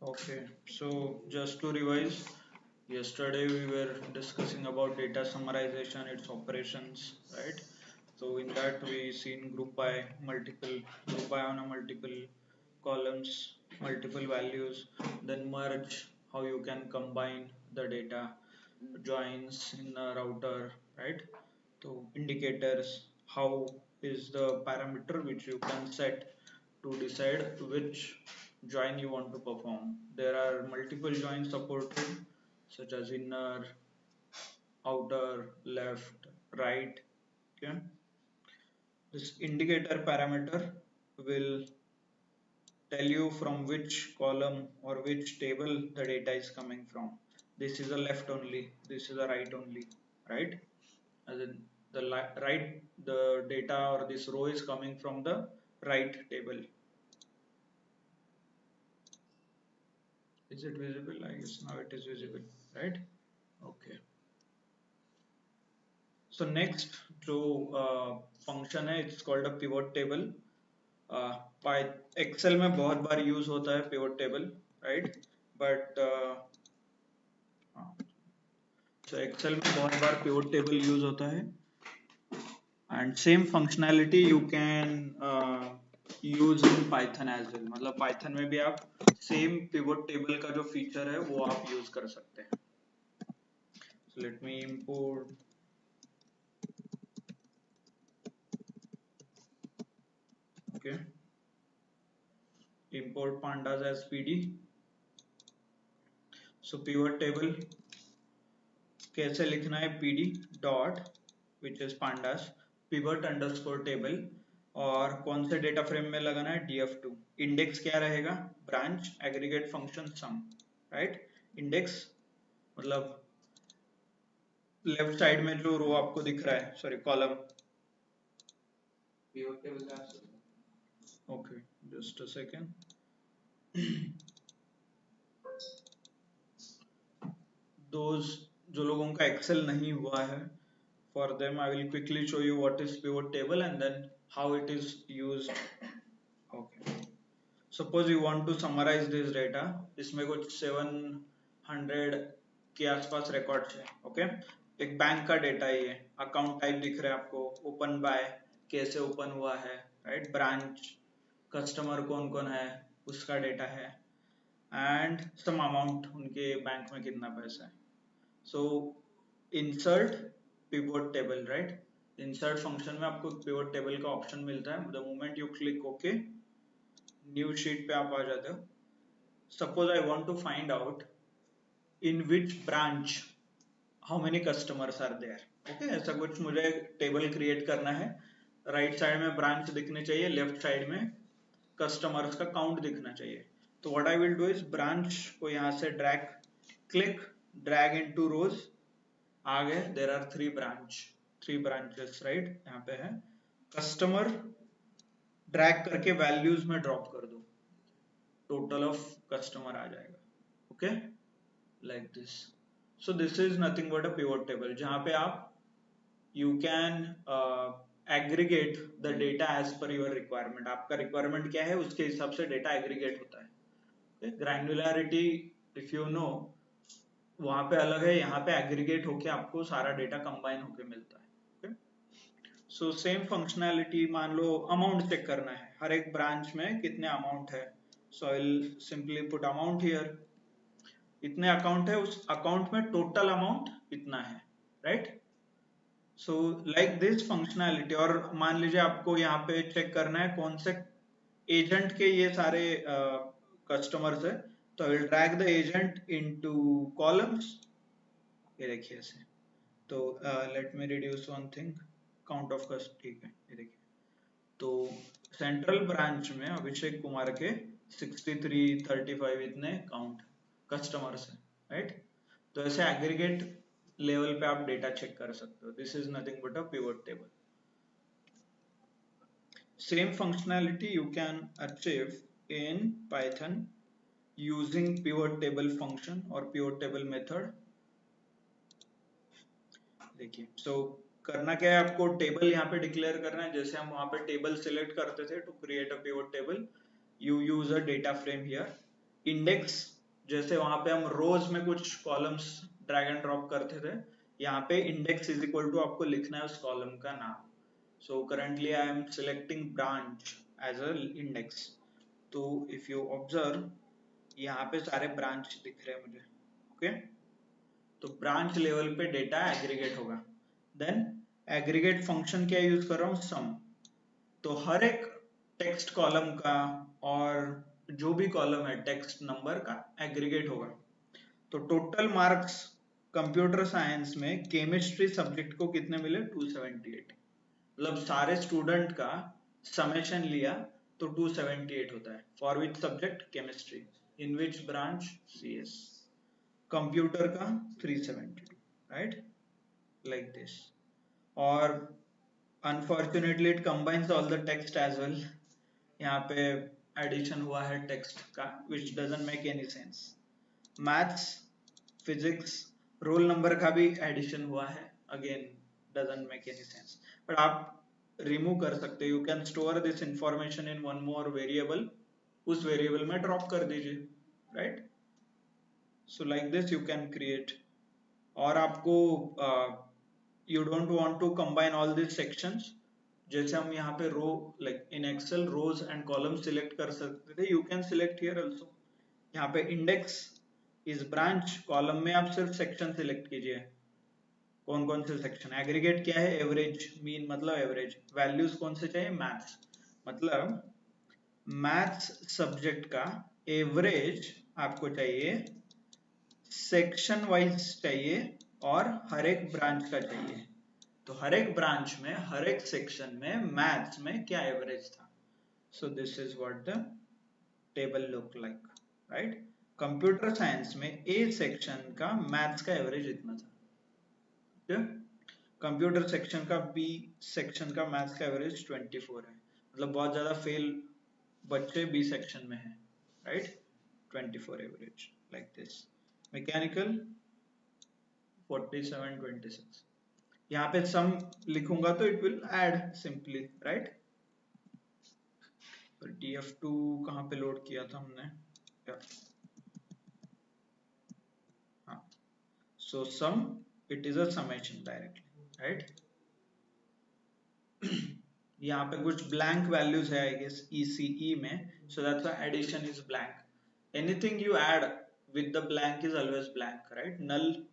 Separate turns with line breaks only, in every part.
Okay, so just to revise, yesterday we were discussing about data summarization, its operations, right? So in that we seen group by on a multiple columns, multiple values, then merge, how you can combine the data, joins in a router, right? So indicators, how is the parameter which you can set to decide which join you want to perform. There are multiple joins supported such as inner, outer, left, right. Okay. This indicator parameter will tell you from which column or which table the data is coming from. This is a left only, this is a right only, right? As in right, the data or this row is coming from the right table. Is it visible? I guess now it is visible, right? Okay. So next जो function है it's called a pivot table. By Excel में बहुत बार use होता है pivot table, right? But so Excel में बहुत बार pivot table use होता है and same functionality you can use in Python as well. मतलब Python में भी आप same pivot table का जो feature है वो आप use कर सकते हैं. So let me import. Okay. Import pandas as pd. So pivot table कैसे लिखना है pd dot which is pandas pivot underscore table और कौन से डेटा फ्रेम में लगाना है df2. इंडेक्स क्या रहेगा ब्रांच एग्रीगेट फंक्शन सम, राइट? इंडेक्स मतलब लेफ्ट साइड में जो रो आपको दिख रहा है, सॉरी कॉलम, pivot table का okay just a second. Those जो लोगों का एक्सेल नहीं हुआ है, for them I will quickly show you what is pivot table and then how it is used. Okay, suppose you want to summarize this data. इसमें कुछ 700 के आसपास रिकॉर्ड्स है. ओके, एक बैंक का डेटा है, ये अकाउंट टाइप दिख रहा है आपको, ओपन बाय, कैसे ओपन हुआ है, राइट? ब्रांच, कस्टमर कौन कौन है उसका डेटा है एंड सम अमाउंट, उनके बैंक में कितना पैसा है. So insert pivot table, right? Insert function में आपको पिवट टेबल का ऑप्शन मिलता है. The moment you click okay, new sheet पे आप आ जाते हो. Suppose I want to find out in which branch how many customers are there. Okay, ऐसा कुछ मुझे टेबल क्रिएट करना है. राइट साइड में ब्रांच दिखनी चाहिए, लेफ्ट साइड में कस्टमर्स का काउंट दिखना चाहिए. तो what I will do is branch को यहाँ से drag, click, drag into rows, आ गए. There are three branches, right? यहाँ पे है कस्टमर, ड्रैग करके वैल्यूज में ड्रॉप कर दो, टोटल ऑफ कस्टमर आ जाएगा. Okay, like this. So this is nothing but a pivot table जहां पे आप you can aggregate the data as per your requirement. आपका रिक्वायरमेंट क्या है उसके हिसाब से डेटा एग्रीगेट होता है. ग्रैन्युलैरिटी इफ यू नो वहां पे अलग है, यहाँ पे एग्रीगेट होके आपको सारा डेटा कंबाइन होके मिलता है. सो सेम फंक्शनैलिटी, मान लो अमाउंट चेक करना है, हर एक ब्रांच में कितने अमाउंट है. So I will simply put amount here. इतने अकाउंट है, उस अकाउंट में टोटल अमाउंट इतना है, right? So like this functionality. और मान लीजिए आपको यहाँ पे चेक करना है कौन से एजेंट के ये सारे कस्टमर्स है, तो I will drag the agent into columns. ये देखिए ऐसे. तो let me reduce one thing, count of कस्ट, ठीक है, ये देखिए. तो सेंट्रल ब्रांच में अभिषेक कुमार के 63, 35 इतने काउंट कस्टमर्स है, राइट? तो ऐसे एग्रीगेट लेवल पे आप डेटा चेक कर सकते हो. This is nothing but a pivot table. Same functionality you can achieve in Python using pivot table function और pivot table method. देखिए, so करना क्या है आपको, टेबल यहाँ पे डिक्लेयर करना है. जैसे हम वहां पे टेबल सिलेक्ट करते थे to create a pivot table, you use a data frame here. Index जैसे वहां पे हम रोज में कुछ कॉलम्स ड्रैग एंड ड्रॉप करते थे, यहाँ पे इंडेक्स इज इक्वल टू आपको लिखना है उस कॉलम का नाम. So currently I am selecting branch as a index. तो if you observe, यहाँ पे सारे ब्रांच दिख रहे हैं मुझे. ओके, तो ब्रांच लेवल पे डेटा एग्रीगेट होगा. देन एग्रीगेट फंक्शन क्या यूज कर रहा हूँ, सम. तो हर एक टेक्स्ट कॉलम का और जो भी कॉलम है टेक्स्ट नंबर का एग्रीगेट होगा. तो टोटल मार्क्स कंप्यूटर साइंस में केमिस्ट्री सब्जेक्ट को कितने मिले, 278. मतलब सारे स्टूडेंट का समेशन लिया तो 278 होता है. For which subject, chemistry. In which branch, CS. Computer का 372, राइट, लाइक दिस. और unfortunately it combines all the text as well. यहाँ पे एडिशन हुआ है टेक्स्ट का, which doesn't make any sense. Maths, physics, roll number का भी addition हुआ है, again doesn't make any sense. But आप रिमूव कर सकते. You can store this information in one more variable, उस वेरिएबल में ड्रॉप कर दीजिए, right. So like this you can create. और आपको you don't want to combine all this sections. जैसे हम यहाँ पे row, like in Excel rows and column select कर सकते थे, you can select here also. यहाँ पे इंडेक्स इस ब्रांच कॉलम में आप सिर्फ सेक्शन सिलेक्ट कीजिए. कौन कौन से सेक्शन. एग्रीगेट क्या है, एवरेज. मीन मतलब एवरेज. वैल्यूज कौन से चाहिए, मैथ्स. मतलब मैथ्स सब्जेक्ट का एवरेज आपको चाहिए, सेक्शन वाइज चाहिए, और हर एक ब्रांच का चाहिए. तो हर एक ब्रांच में, हर एक सेक्शन में मैथ्स में क्या एवरेज था. सो this is what the table look like, right. Computer science में ए सेक्शन का मैथ्स का एवरेज इतना था. कंप्यूटर सेक्शन का बी सेक्शन का मैथ्स का एवरेज 24 है. मतलब बहुत ज्यादा फेल बच्चे बी सेक्शन में हैं, right. 24 average, like this. Mechanical 47, 26. यहाँ पे सम लिखूंगा तो it will add simply, right. df2 कहाँ पे लोड किया था हमने, हाँ. So sum, it is a summation directly, right. यहाँ पे कुछ ब्लैंक वैल्यूज है आई गेस ECE में, so that's why addition is blank. Anything you add with the blank is always blank, right. Null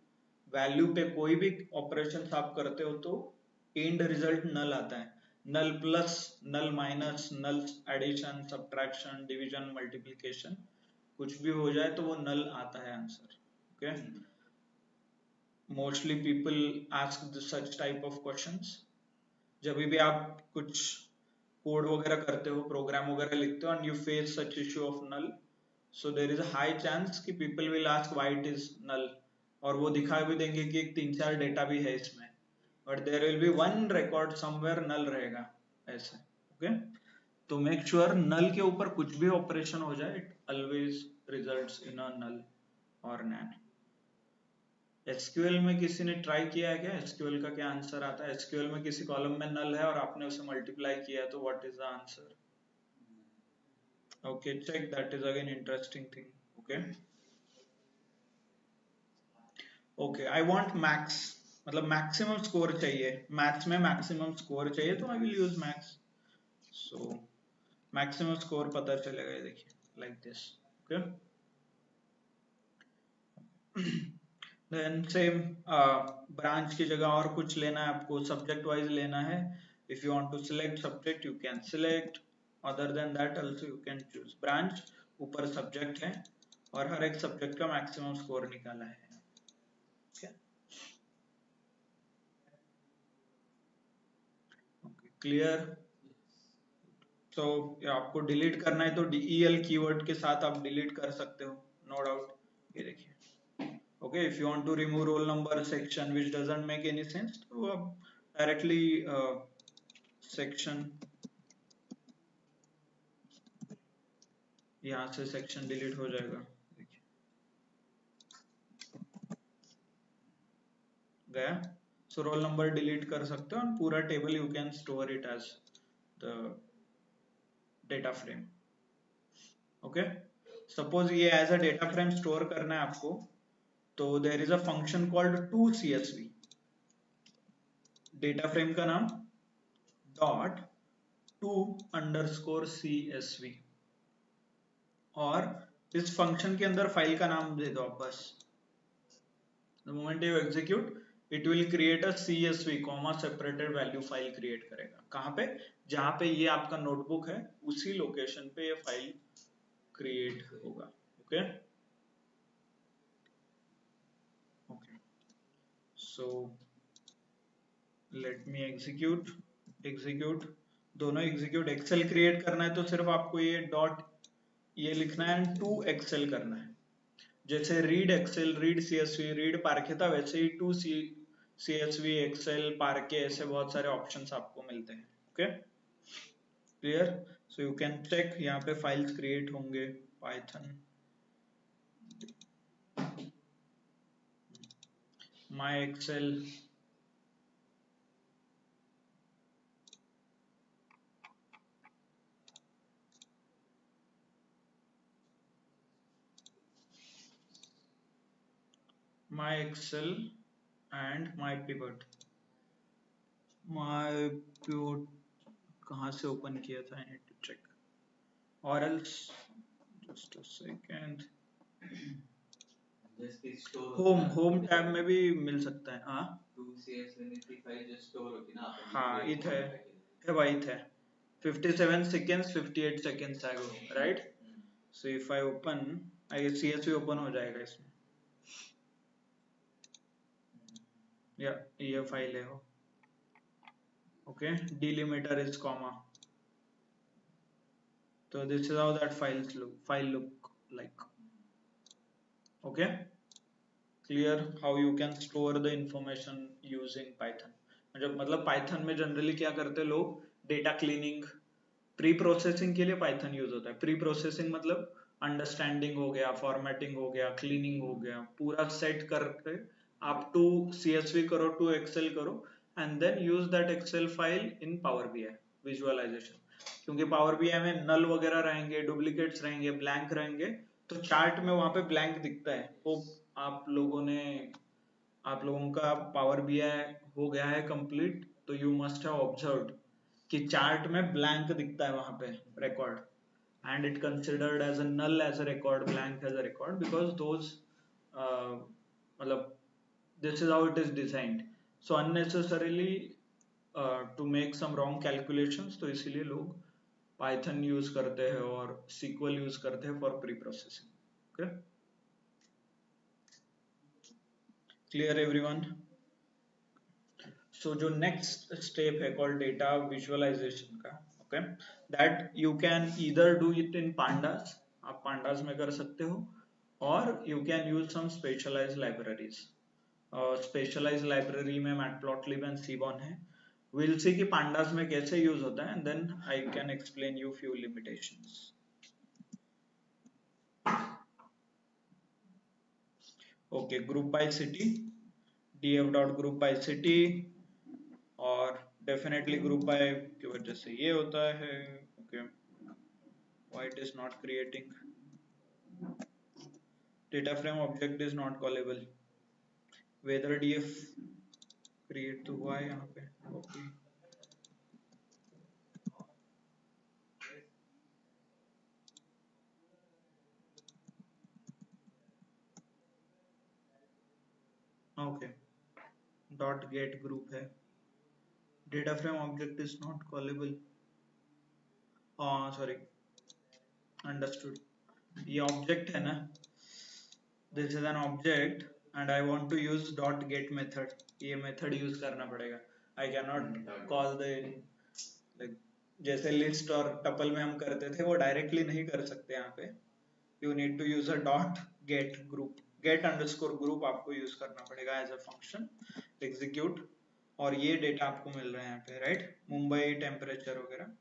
value पे कोई भी ऑपरेशन आप करते हो तो एंड रिजल्ट नल आता है. नल प्लस, नल माइनस, नल एडिशन, सब्ट्रैक्शन, डिवीजन, मल्टीप्लिकेशन, कुछ भी हो जाए तो वो नल आता है answer. Okay, mostly people ask such type of questions. जब भी आप कुछ कोड वगैरह करते हो, प्रोग्राम वगैरह लिखते हो, and you face such issue of null, so there is a high chance कि people will ask why it is null. और वो दिखा भी देंगे कि एक 3-4 डेटा भी है इसमें, but there will be one record somewhere null रहेगा, ऐसे. ओके, तो मेक श्योर नल के ऊपर कुछ भी ऑपरेशन हो जाए, इट ऑलवेज रिजल्ट्स इन अ नल और नैन. एसक्यूएल में किसी ने ट्राई किया है क्या, एसक्यूएल का क्या आंसर आता है. एसक्यूएल में किसी कॉलम में नल है और आपने उसे मल्टीप्लाई किया तो what is the answer. Okay, check, that is again interesting thing. Okay, okay, I want max, मतलब मैक्सिमम स्कोर चाहिए मैथ्स में, मैक्सिमम स्कोर चाहिए तो I will use max. So maximum score पता चलेगा, ये देखिए, like this. Okay, then same branch की जगह और कुछ लेना है आपको, सब्जेक्ट वाइज लेना है. If you want to select subject you can select, other than that also you can choose. Branch ऊपर सब्जेक्ट है और हर एक सब्जेक्ट का मैक्सिमम स्कोर निकाला है. क्लियर. तो आपको डिलीट करना है तो del कीवर्ड के साथ आप डिलीट कर सकते हो, नो डाउट. ये देखिए. Okay, if you want to remove roll number section which doesn't make any sense, तो आप directly section, यहाँ से section delete हो जाएगा. गया. So roll number delete कर सकते हो और पूरा table you can store it as the data frame. Okay, suppose ये as a data frame store करना है आपको, तो there is a function called to CSV, data frame का नाम डॉट टू अंडरस्कोर CSV, और इस फंक्शन के अंदर फाइल का नाम दे दो आप बस। The moment you execute, it will create a CSV comma separated value file create करेगा। कहाँ पे? जहाँ पे ये आपका नोटबुक है उसी लोकेशन पे ये फाइल क्रिएट होगा। Okay okay, so let me execute दोनों एग्जीक्यूट। एक्सेल क्रिएट करना है तो सिर्फ आपको ये डॉट ये लिखना है, टू एक्सेल करना है। जैसे read excel, read CSV, read parquet था, वैसे ही टू CSV, एक्सेल, पार्के, ऐसे बहुत सारे ऑप्शंस आपको मिलते हैं। Okay clear? So you can check, यहाँ पे फाइल्स क्रिएट होंगे, Python my excel, my excel and my pivot. My pivot कहाँ से ओपन किया था, आई नीड टू चेक, और else just a second. Home tab में भी मिल सकता है। हाँ हाँ इथे है भाई, इथे 57 seconds 58 seconds ago, right? So if I open, I CSV open हो जाएगा इसमें, या ये फाइल है वो। Okay, delimiter is comma, so this is how that file look like. Okay, clear how you can store the information using Python? मतलब Python में generally क्या करते हैं लोग, डेटा क्लीनिंग, प्री प्रोसेसिंग के लिए पाइथन यूज होता है। प्री प्रोसेसिंग मतलब अंडरस्टैंडिंग हो गया, फॉर्मेटिंग हो गया, क्लीनिंग हो गया, पूरा सेट करके आप टू CSV करो, टू एक्सेल करो, and then use that excel file in power BI visualization. क्योंकि पावर BI में नल वगैरह रहेंगे, डुप्लीकेट्स रहेंगे, ब्लैंक रहेंगे, तो चार्ट में वहां पे ब्लैंक दिखता है। वो आप लोगों का पावर BI हो गया है कंप्लीट, तो यू मस्ट हैव ऑब्जर्व्ड कि चार्ट में ब्लैंक दिखता है वहां पे record, and it considered as a null as a record, blank as a record, because those मतलब this is how it is designed. So unnecessarily to make some wrong calculations, तो इसीलिए लोग Python use करते हैं और SQL use करते हैं for pre processing. Okay clear everyone? So जो नेक्स्ट स्टेप है कॉल्ड डेटा विजुअलाइजेशन का, okay, that you can either do it in pandas, आप पांडास में कर सकते हो, और you can use some specialized libraries. Specialized library में मैटप्लॉटलिब एंड सीबॉन है। विल सी कि पांडास में कैसे यूज होता है, and then I can explain you few limitations. Okay, group by city, df.group by city, और डेफिनेटली ग्रुप बाय की वजह से ये होता है। Okay, why it is not creating, data frame object is not callable, whether df create तो हुआ है यहाँ पे। Okay okay, dot get group है, data frame object is not callable, sorry, understood. ये ऑब्जेक्ट है ना, this is an object and I want to use dot get method, ये मेथड यूज करना पड़ेगा। I can not call the, like जैसे list और tuple में हम करते थे वो डायरेक्टली नहीं कर सकते यहाँ पे। You need to use a dot get group, get underscore group आपको यूज करना पड़ेगा एज अ फंक्शन, एग्जीक्यूट, और ये डेटा आपको मिल रहा है यहाँ पे, राइट, मुंबई टेम्परेचर वगैरह।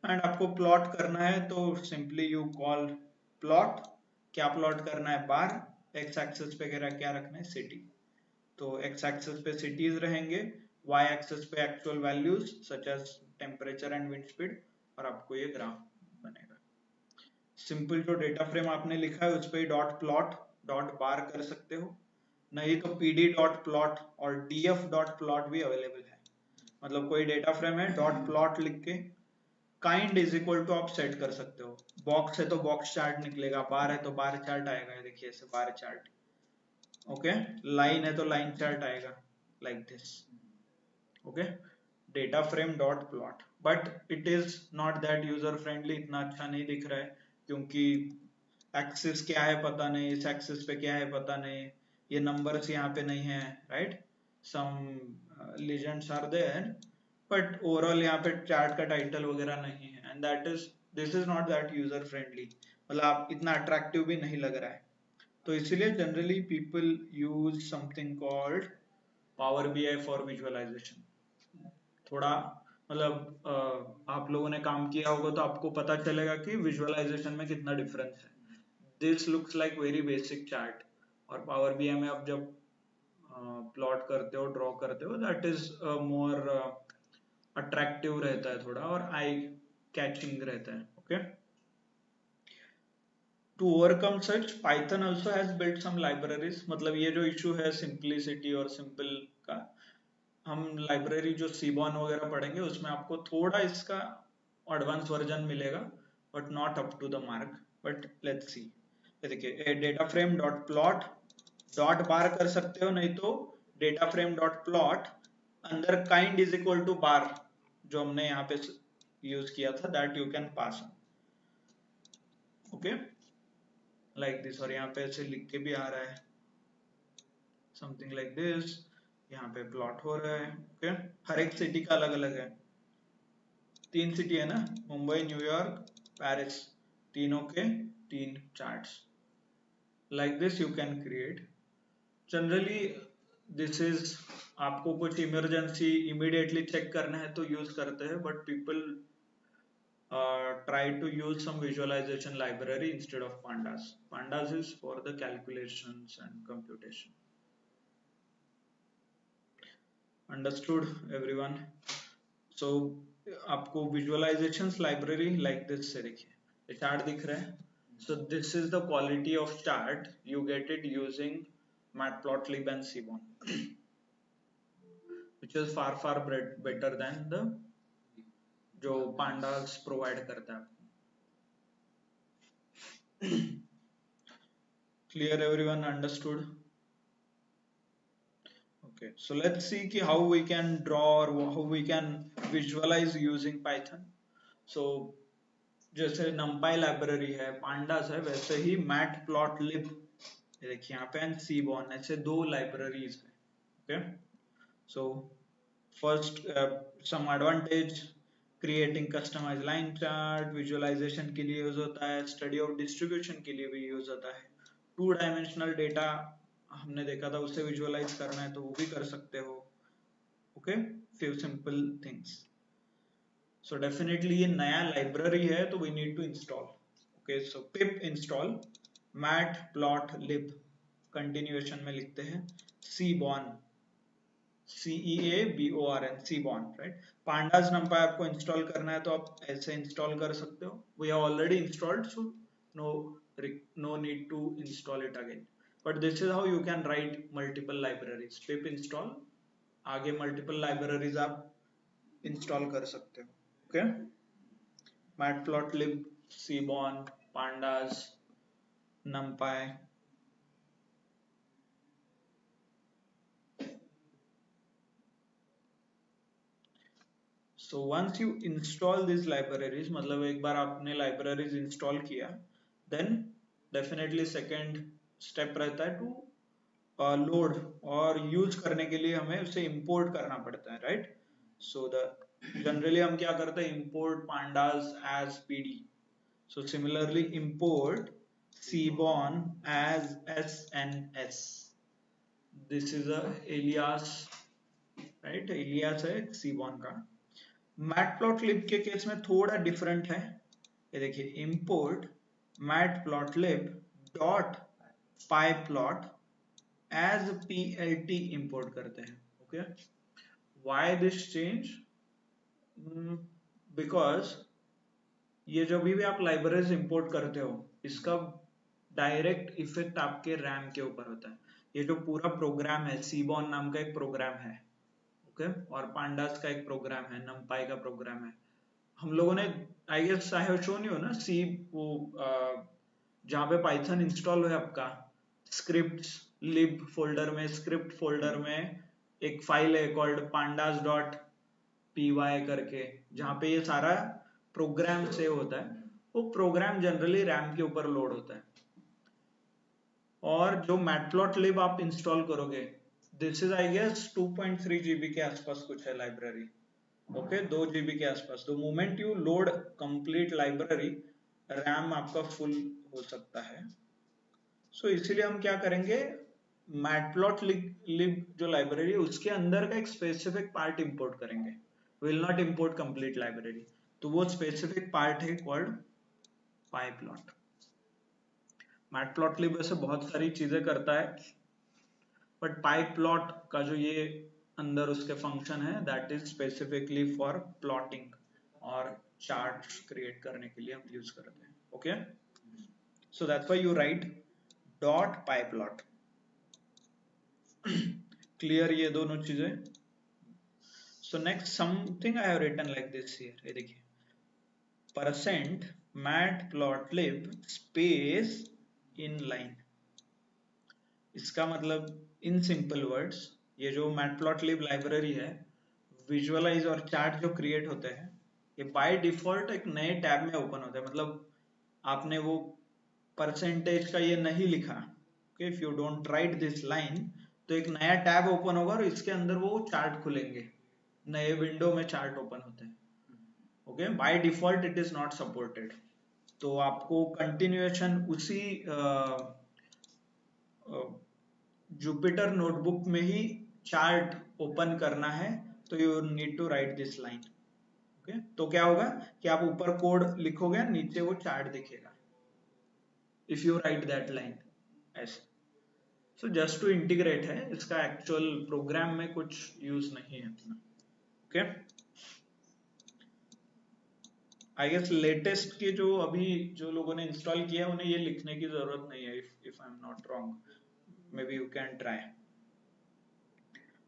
एंड आपको प्लॉट करना है तो सिंपली यू कॉल प्लॉट, क्या प्लॉट करना है, बार, एक्स एक्सिस पे क्या रखना है, सिटी, तो एक्स एक्सिस पे सिटीज रहेंगे, वाई एक्सिस पे actual values such as temperature and wind speed, और आपको ये ग्राफ बनेगा। सिंपल जो डेटा फ्रेम आपने लिखा है उस पे डॉट प्लॉट डॉट बार कर सकते हो, नहीं तो pd डॉट प्लॉट और df डॉट प्लॉट भी अवेलेबल है। मतलब कोई डेटा फ्रेम है, डॉट प्लॉट लिख के काइंड इज इक्वल टू आप सेट कर सकते हो। बॉक्स है तो बॉक्स चार्ट निकलेगा, बार है तो बार चार्ट आएगा, ये देखिए ऐसे बार चार्ट। ओके, लाइन है तो लाइन चार्ट आएगा, like this. Okay, data frame dot plot, but it is not that user friendly, इतना अच्छा नहीं दिख रहा है क्योंकि एक्सिस क्या है पता नहीं, इस एक्सिस पे क्या है पता नहीं, ये नंबर्स यहाँ पे नहीं है, right. Some legends are there, but overall यहाँ पे चार्ट का टाइटल वगैरह नहीं है, and that is this is not that user friendly, मतलब आप इतना अट्रैक्टिव भी नहीं लग रहा है। तो इसीलिए generally people use something called power BI for visualization. थोड़ा मतलब आप लोगों ने काम किया होगा तो आपको पता चलेगा कि विजुअलाइजेशन में कितना डिफरेंस है। This looks like very basic chart, और पावर बीआई में आप जब प्लॉट करते हो, ड्रॉ करते हो, दैट इज मोर अट्रैक्टिव रहता है थोड़ा, और आई कैचिंग रहता है। Okay, to overcome such Python also has built some libraries. मतलब ये जो इशू है सिंपलिसिटी और सिंपल का, हम लाइब्रेरी जो सीबॉन वगैरह पढ़ेंगे उसमें आपको थोड़ा इसका एडवांस वर्जन मिलेगा, but not up to the mark. But let's see, ये देखिए data frame dot plot dot bar कर सकते हो, नहीं तो डेटा फ्रेम डॉट प्लॉट अंदर kind is equal to bar जो हमने यहाँ पे यूज किया था, that you can pass. Okay, like this, और यहाँ पे ऐसे लिख के भी आ रहा है समथिंग लाइक दिस, यहाँ पे प्लॉट हो रहा है। ओके, हर एक सिटी का अलग अलग है। 3 सिटी है ना, मुंबई, न्यूयॉर्क, पेरिस, तीनों के 3 charts. Like this you can create. Generally this is, आपको कुछ इमरजेंसी इमीडिएटली चेक करना है तो यूज करते हैं, but people try to use some visualization library instead of pandas. Pandas is for the calculations and computation. Understood everyone? So आपको visualizations library like this से देखिए, ये chart दिख रहा है। So this is the quality of chart you get it using matplotlib and seaborn, which is far better than the जो pandas provide करता है। Clear everyone? Understood? Okay, so let's see ki how we can draw or how we can visualize using Python. So जैसे numpy library है, pandas है, वैसे ही matplotlib, ये देखिए यहाँ पे, and seaborn, ऐसे 2 लाइब्रेरीज है। Okay, so first some advantage, creating customized line chart, visualization के लिए यूज होता है, study of distribution के लिए भी यूज होता है, 2 डायमेंशनल डेटा हमने देखा था उससे विजुअलाइज करना है तो वो भी कर सकते हो। Okay, few simple things. So definitely ये नया लाइब्रेरी है तो we need to install. Okay, so pip install matplotlib, continuation में लिखते हैं seaborn, CEABORN, seaborn, right. Pandas numpy आपको इंस्टॉल करना है तो आप ऐसे इंस्टॉल कर सकते हो। We have already installed, so no no need to install it again, but this is how you can write multiple libraries, pip install, आगे multiple libraries आप इंस्टॉल कर सकते हो। Okay, matplotlib, seaborn, pandas, numpy। So once you install these libraries, मतलब एक बार आपने libraries install किया, then definitely second step रहता है to load, और use करने के लिए हमें उसे import करना पड़ता है, right? So the generally हम क्या करते हैं, import pandas as pd. So similarly import seaborn as sns. This is a alias, right? alias है seaborn का। मैटप्लॉटलिब के केस में थोड़ा डिफरेंट है, ये देखिए import matplotlib dot pyplot as plt import करते हैं। Okay, why this change? Because ये जो भी आप लाइब्रेरीज इंपोर्ट करते हो इसका डायरेक्ट इफेक्ट आपके रैम के ऊपर होता है। ये जो पूरा प्रोग्राम है, सीबॉन नाम का एक प्रोग्राम है, ओके, और पांडास का एक प्रोग्राम है, नमपाई का प्रोग्राम है। हम लोगों ने, I guess I have shown you ना, सी वो जहाँ पे पाइथन इंस्टॉल है आपका, स्क्रिप्ट्स लिब फोल्डर में, स्क्रिप्ट फोल्डर में एक फाइल है कॉल्ड pandas डॉट py करके, जहाँ पे ये सारा प्रोग्राम सेव होता है। वो प्रोग्राम जनरली रैम के ऊपर लोड होता है। और जो मैटप्लॉटलिब आप इंस्टॉल करोगे, this is I guess 2.3 GB के आसपास कुछ है लाइब्रेरी, ओके, 2 GB के आसपास। तो moment you load complete library, RAM आपका फुल हो सकता है। सो इसीलिए हम क्या करेंगे, मैटप्लॉटलिब जो लाइब्रेरी है उसके अंदर का एक स्पेसिफिक पार्ट इंपोर्ट करेंगे, will not import complete library. तो वो स्पेसिफिक पार्ट है कॉल्ड पाइप्लॉट। मैटप्लॉटलिब वैसे बहुत सारी चीजें करता है, बट पाइप्लॉट का जो ये अंदर उसके फंक्शन है, that is specifically for plotting और चार्ट्स क्रिएट करने के लिए हम यूज करते हैं, okay. So that's why you write dot pyplot. Clear ये दोनों चीजें। So next something I have written like this here, ये देखिए, percent matplotlib space in line. इसका मतलब इन सिंपल वर्ड्स, ये जो मैटप्लॉटलिब लाइब्रेरी है, विजुअलाइज और चार्ट जो क्रिएट होते हैं, ये बाय डिफॉल्ट एक नए टैब में ओपन होता है। मतलब आपने वो परसेंटेज का ये नहीं लिखा, okay, if you don't write this line, तो एक नया टैब ओपन होगा और इसके अंदर वो चार्ट खुलेंगे, नए विंडो में चार्ट ओपन होते हैं, okay. By default it is not supported. तो आपको कंटिन्यूएशन उसी जुपिटर नोटबुक में ही चार्ट ओपन करना है, तो you need to write this line, okay. तो क्या होगा कि आप ऊपर कोड लिखोगे, नीचे वो चार्ट दिखेगा, if you write that line ऐसे। सो जस्ट टू इंटीग्रेट है, इसका एक्चुअल प्रोग्राम में कुछ यूज नहीं है इतना, ओके। आई गेस लेटेस्ट के जो अभी जो लोगों ने इंस्टॉल किया है उन्हें ये लिखने की जरूरत नहीं है, if I am not wrong, may be you can try,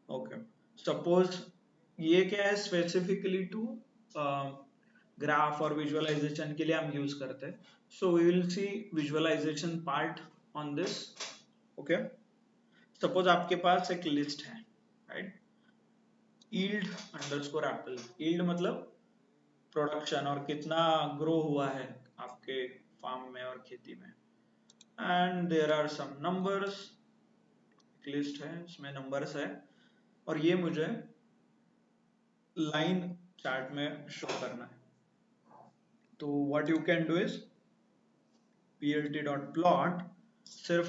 okay. Suppose ये क्या है, स्पेसिफिकली टू ग्राफ और विजुअलाइजेशन के लिए हम यूज करते हैं। So we will see visualization part on this, okay. Suppose आपके पास एक लिस्ट है, right, yield underscore apple. Yield मतलब प्रोडक्शन और कितना ग्रो हुआ है आपके फार्म में और खेती में, and there are some numbers. एक लिस्ट है, इसमें नंबर्स है, और ये मुझे लाइन चार्ट में शो करना है। तो what you can do is plt.plot, सिर्फ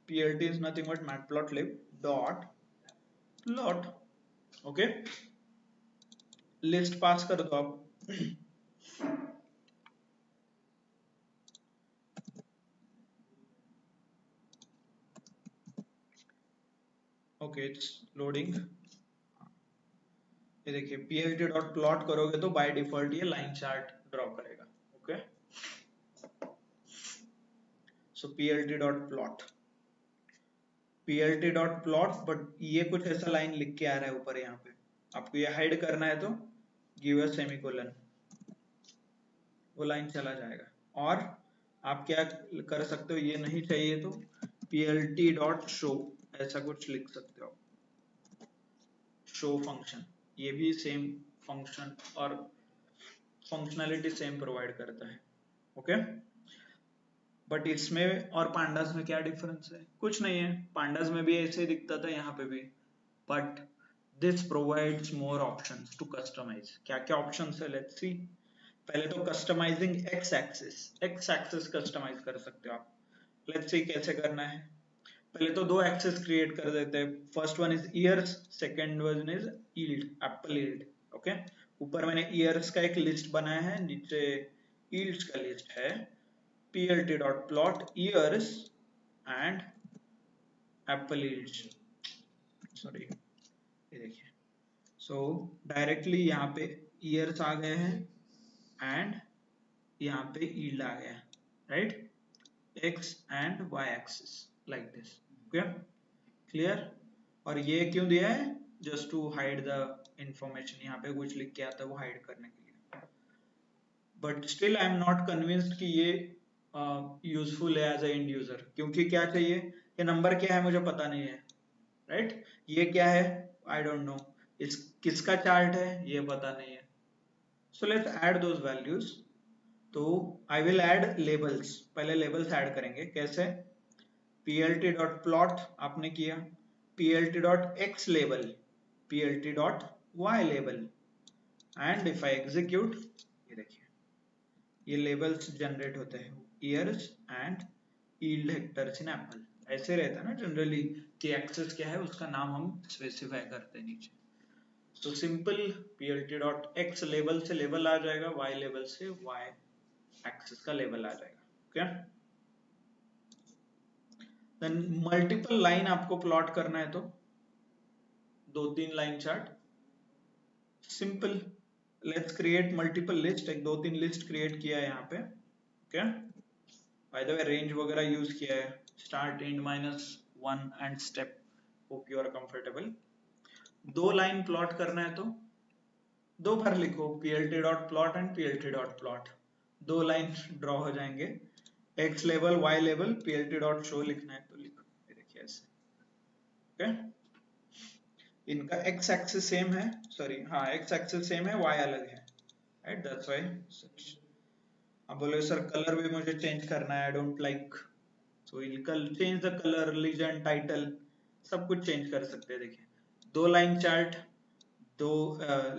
plt is nothing but matplotlib dot plot, okay. List pass कर दो आप, ओके, इट्स लोडिंग। ये देखिए plt.plot करोगे तो बाय डिफॉल्ट ये लाइन चार्ट ड्रॉ करेगा, ओके। सो plt.plot, बट ये कुछ ऐसा लाइन लिख के आ रहा है ऊपर, यहाँ पे आपको ये हाइड करना है तो गिव अ सेमीकोलन, वो लाइन चला जाएगा। और आप क्या कर सकते हो, ये नहीं चाहिए तो plt.show ऐसा कुछ लिख सकते हो, शो फंक्शन, ये भी सेम फंक्शन और फंक्शनैलिटी सेम प्रोवाइड करता है, ओके। बट इसमें और पांडास में क्या डिफरेंस है, कुछ नहीं है। पांडास में भी ऐसे दिखता था, यहाँ पे भी, but this provides more options to customize. क्या क्या ऑप्शंस है, लेट्स सी। पहले तो कस्टमाइजिंग एक्स एक्सिस कस्टमाइज कर सकते हो आप। लेट्स सी कैसे करना है। पहले तो दो एक्सेस क्रिएट कर देते हैं, first one is years, second one is yield, Apple yield, okay. ऊपर मैंने ईयर्स का एक लिस्ट बनाया है, नीचे यील्ड्स का लिस्ट है। plt.plot years and apple yields, sorry, ये देखिए। सो डायरेक्टली यहाँ पे ईयर्स आ गए हैं एंड यहाँ पे yield आ गया, right, x and y axis like this, clear. और ये क्यों दिया है, just to hide the information, यहाँ पे कुछ लिख के आता है वो हाइड करने के लिए। But still I am not convinced कि ये यूजफुल है एज अ एंड यूजर, क्योंकि क्या चाहिए, ये नंबर क्या है मुझे पता नहीं है, राइट, ये क्या है आई डोंट नो, इस किसका चार्ट है ये पता नहीं है। So let's add those values. तो आई विल ऐड लेबल्स, पहले लेबल्स ऐड करेंगे, कैसे, plt.plot आपने किया, plt.x label, plt.y label, and if I execute, ये देखिए ये लेबल्स जनरेट होते हैं, years and yield hectares in Apple, ऐसे रहता है ना जनरली कि एक्सेस क्या है उसका नाम हम स्पेसिफाई करते हैं नीचे। तो सिंपल plt.x लेबल से लेबल आ जाएगा, y लेबल से y एक्सेस का लेबल आ जाएगा, क्या। देन मल्टीपल लाइन आपको प्लॉट करना है तो 2-3 line chart, simple, let's create multiple list, एक 2-3 लिस्ट क्रिएट किया है यहाँ पे, क्या, बाय द वे रेंज वगैरह यूज किया है, start and -1 and step, hope you are comfortable. 2 line plot करना है तो 2 बार लिखो plt.plot and plt.plot, 2 line draw हो जाएंगे, x level y level plt.show लिखना है तो लिखो, ये देखिए ऐसे, ओके। इनका x एक्सिस सेम है, सॉरी हाँ x एक्सिस सेम है, y अलग है, राइट, दैट्स व्हाई सच। अब बोले सर कलर भी मुझे चेंज करना है, I don't like, so will change the colour, legend, title, सब कुछ चेंज कर सकते हैं। देखिए 2 line chart, 2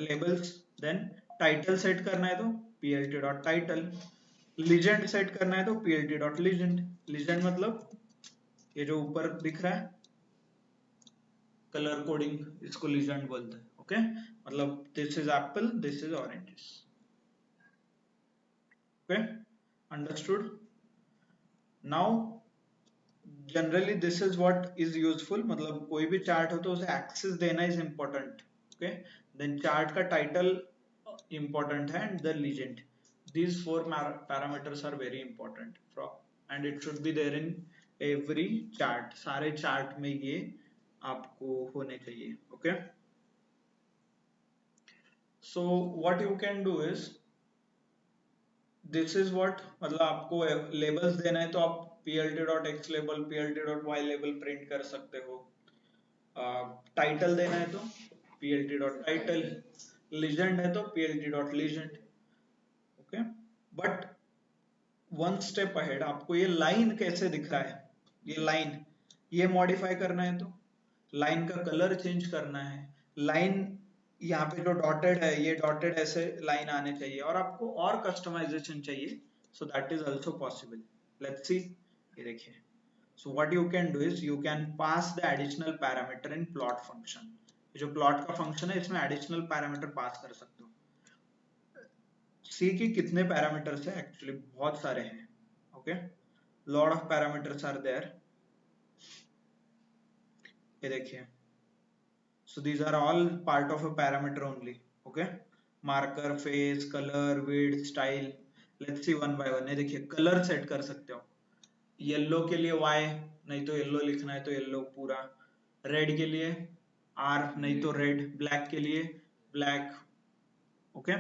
labels, then title set करना है तो plt.title, लीजेंड सेट करना है तो plt.legend, लीजेंड मतलब ये जो ऊपर दिख रहा है कलर कोडिंग, इसको लीजेंड बोलते हैं, ओके, मतलब this is apple, this is oranges, okay, understood. Now generally this is what is useful, मतलब कोई भी चार्ट हो तो उसे एक्सेस देना is important, okay, then chart का टाइटल इंपॉर्टेंट है and the legend, these 4 parameters are very important and it should be there in every chart, सारे चार्ट में ये आपको होने चाहिए, okay. so what you can do is this is what, मतलब आपको लेबल्स देना है तो आप plt.x label, plt.y label print कर सकते हो, टाइटल देना है तो plt.title, लीजेंड है तो plt.legend, okay. But one step ahead, आपको ये लाइन कैसे दिख रहा है, ये लाइन, ये मॉडिफाई करना है तो लाइन का कलर चेंज करना है, लाइन यहाँ पे जो डॉटेड है ये डॉटेड ऐसे लाइन आने चाहिए, और आपको और कस्टमाइजेशन चाहिए, so that is also possible, let's see, ये देखिए। So what you can do is you can pass the additional parameter in plot function, जो प्लॉट का फंक्शन है इसमें एडिशनल पैरामीटर पास कर सकते हो। सी के कितने पैरामीटर्स है, एक्चुअली बहुत सारे हैं, okay, lot of parameters are there, ये देखिए, so these are all part of a parameter only, okay, marker, face, color, width, style, let's see one by one। ये देखिए कलर सेट कर सकते हो, येलो के लिए y, नहीं तो येलो लिखना है तो येलो पूरा, रेड के लिए r, नहीं तो रेड, ब्लैक के लिए black, okay.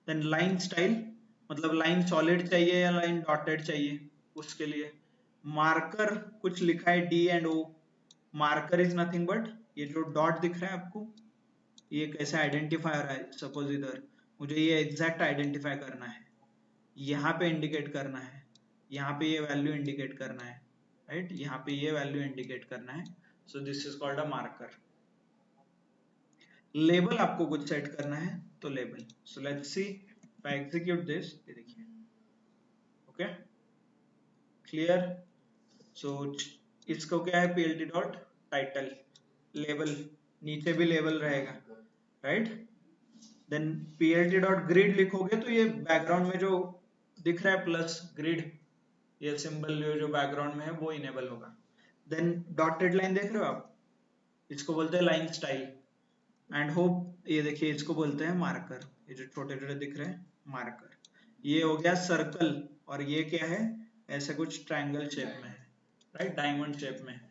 Then line style, मतलब लाइन सॉलिड चाहिए या लाइन डॉटेड चाहिए, उसके लिए मार्कर, कुछ लिखा है d and o, marker is nothing but ये जो डॉट दिख रहा है आपको, ये कैसे आइडेंटिफाई हो रहा है, सपोज इधर मुझे ये एग्जैक्ट आइडेंटिफाई करना है, यहाँ पे इंडिकेट करना है, यहाँ पे ये वैल्यू इंडिकेट करना है, राइट, यहाँ पे ये वैल्यू इंडिकेट करना है, सो this is called a marker. Label आपको कुछ सेट करना है तो label, so let's see if I execute this, ये देखिए, ओके, क्लियर। सो इसको क्या है, plt डॉट टाइटल लेबल, नीचे भी लेबल रहेगा, right, then plt dot grid लिखोगे तो ये बैकग्राउंड में जो दिख रहा है प्लस ग्रिड, ये सिंबल जो बैकग्राउंड में है वो इनेबल होगा। देन डॉटेड लाइन देख रहे हो आप, इसको बोलते हैं लाइन स्टाइल, एंड होप, ये देखिए इसको बोलते हैं मार्कर, ये जो छोटे छोटे दिख रहे हैं मार्कर, ये हो गया सर्कल, और ये क्या है, ऐसे कुछ ट्रायंगल शेप में है, राइट, डायमंड शेप में है।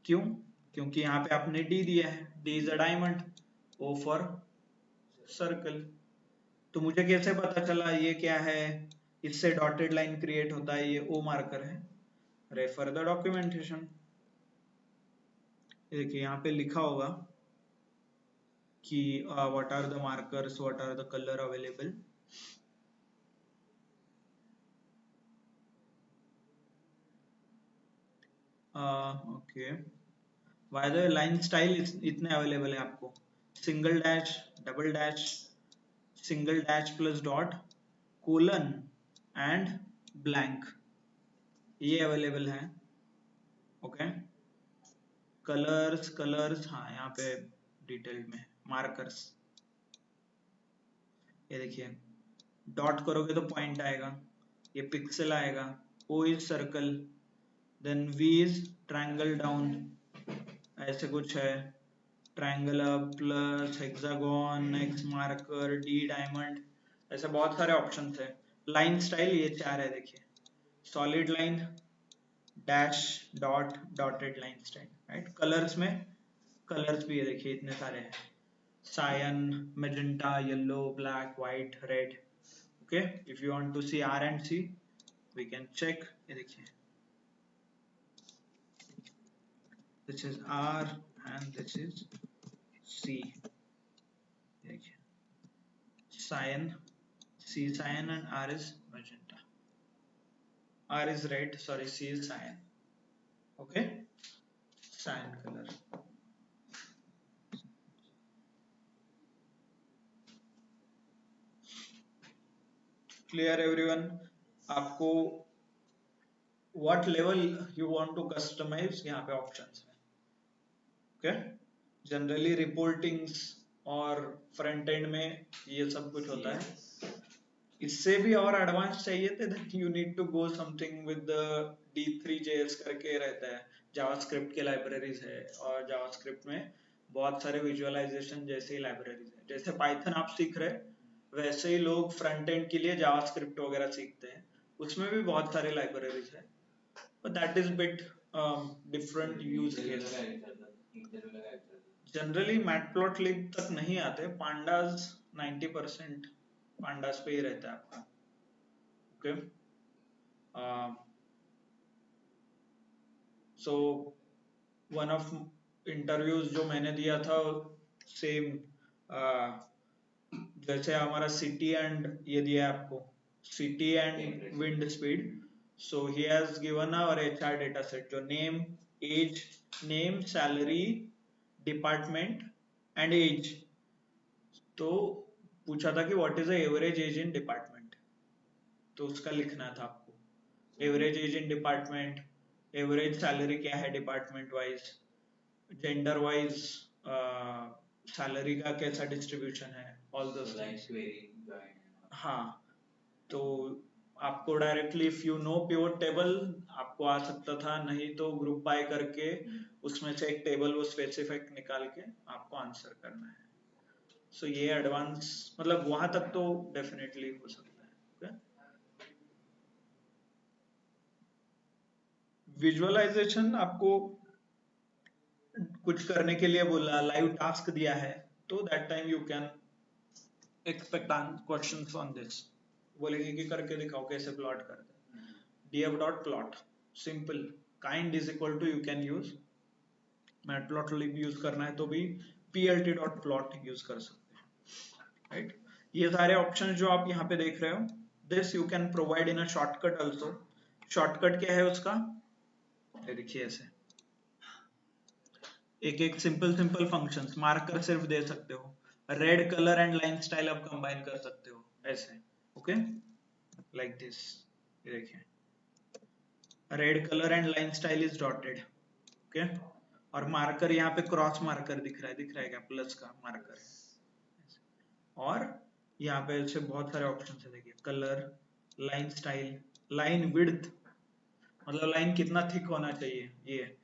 क्यों? क्योंकि यहाँ पे आपने डी दिया है, D is a diamond, O for circle. तो मुझे कैसे पता चला ये क्या है? इससे डॉटेड लाइन क्रिएट होता है, ये ओ मार्कर है। Refer the documentation. देखिए यहाँ पे लिखा होगा कि what are the markers, what are the colour available. Okay, why the line style इतने अवेलेबल है आपको? Single dash, double dash, single dash plus dot, colon and blank, ये अवेलेबल है। ओके, कलर्स, कलर्स हाँ यहाँ पे डिटेल्ड में, markers ये देखिए, डॉट करोगे तो पॉइंट आएगा, ये पिक्सल आएगा, O is circle, then V is triangle down, ऐसे कुछ है, triangle up plus hexagon, X marker, D diamond, ऐसे बहुत सारे ऑप्शंस है। लाइन स्टाइल ये चार है, देखिए, solid line, dash, dot, dotted line style, right. Colours में, कलर्स भी है देखिए इतने सारे हैं, cyan, magenta, yellow, black, white, red. Okay, if you want to see R and C, we can check. ये देखिए, this is R and this is C. देखिए, cyan, C is cyan and R is magenta. R is red, sorry, C is cyan. Okay, cyan color. Clear everyone? आपको what level you want to customize, यहाँ पे options है। Okay, generally reportings और front end में ये सब कुछ होता है। इससे भी और एडवांस चाहिए थे, that you need to go something with the D3JS करके रहता है, जावास्क्रिप्ट के लाइब्रेरीज है, और जावास्क्रिप्ट में बहुत सारे विजुअलाइजेशन जैसे लाइब्रेरीज है। जैसे पाइथन आप सीख रहे, वैसे ही लोग फ्रंट एंड के लिए जावास्क्रिप्ट वगैरह सीखते हैं, उसमें भी बहुत सारे लाइब्रेरीज है, but that is bit different use case। Generally matplotlib तक नहीं आते, पांडास 90% पांडास पे ही रहता है आपका। Okay, so one of interviews जो मैंने दिया था, सेम जैसे हमारा सिटी एंड ये दिया है आपको, city and wind speed, so he has given our HR data set, जो name, age, name, salary, department and age. तो पूछा था कि what is the average age in department, तो उसका लिखना था आपको, average age in department, average salary क्या है department wise, gender wise salary का कैसा डिस्ट्रीब्यूशन है, ऑल दोस थिंग्स। हाँ, तो आपको directly if you know pivot table आपको आ सकता था, नहीं तो ग्रुप बाय करके उसमें से एक टेबल वो स्पेसिफिक निकाल के आपको आंसर करना है। सो ये एडवांस, मतलब वहां तक तो डेफिनेटली हो सकता है। विजुअलाइजेशन आपको कुछ करने के लिए बोला, लाइव टास्क दिया है, तो that time you can expect questions on this. बोलेंगे कि करके दिखाओ कैसे प्लॉट करते हैं, df dot plot, simple, kind is equal to, you can use matplotlib, use करना है तो भी plt डॉट प्लॉट यूज कर सकते हैं, राइट। ये सारे ऑप्शंस जो आप यहाँ पे देख रहे हो, this you can provide in a shortcut also. Shortcut क्या है उसका, ये देखिए, ऐसे एक एक सिंपल सिंपल फंक्शंस, मार्कर सिर्फ दे सकते हो, red colour and line style आप कंबाइन कर सकते हो ऐसे। ओके, लाइक दिस, ये देखिए, red colour and line style is dotted. Okay, और मार्कर यहाँ पे क्रॉस मार्कर दिख रहा है क्या, प्लस का मार्कर है। और यहाँ पे ऐसे बहुत सारे ऑप्शन है, देखिए, colour, line style, line width, मतलब लाइन कितना थिक होना चाहिए, ये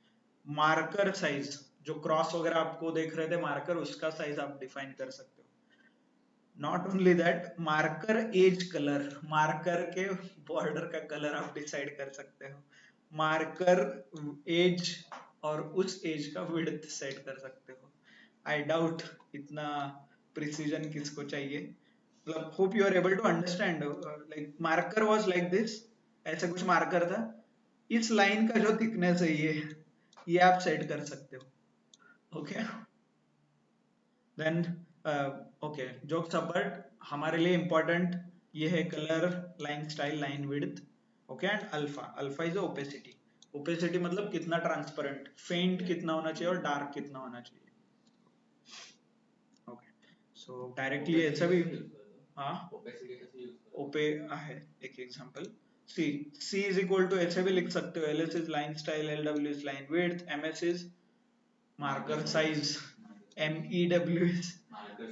मार्कर साइज, जो क्रॉस वगैरह आपको देख रहे थे मार्कर, उसका साइज आप डिफाइन कर सकते हो। Not only that, marker edge colour, marker के बॉर्डर का कलर आप डिसाइड कर सकते हो, मार्कर एज और उस एज का विड्थ सेट कर सकते हो। आई डाउट इतना प्रिसीजन किसको चाहिए, मतलब hope you are able to understand. Like marker was like this, ऐसा कुछ मार्कर था, इस लाइन का जो थिकनेस है ये आप सेट कर सकते हो। Okay then okay, jokes apart, हमारे लिए इंपॉर्टेंट ये है colour, line style, line width, okay, and alpha, alpha is opacity, opacity मतलब कितना ट्रांसपेरेंट, फेंट कितना होना चाहिए और डार्क कितना होना चाहिए। ओके सो डायरेक्टली ऐसा भी, हाँ ओपे है एक example, C, C is equal to ऐसे भी लिख सकते हो, L S is line style, L W is line width, M S is marker size, M E W is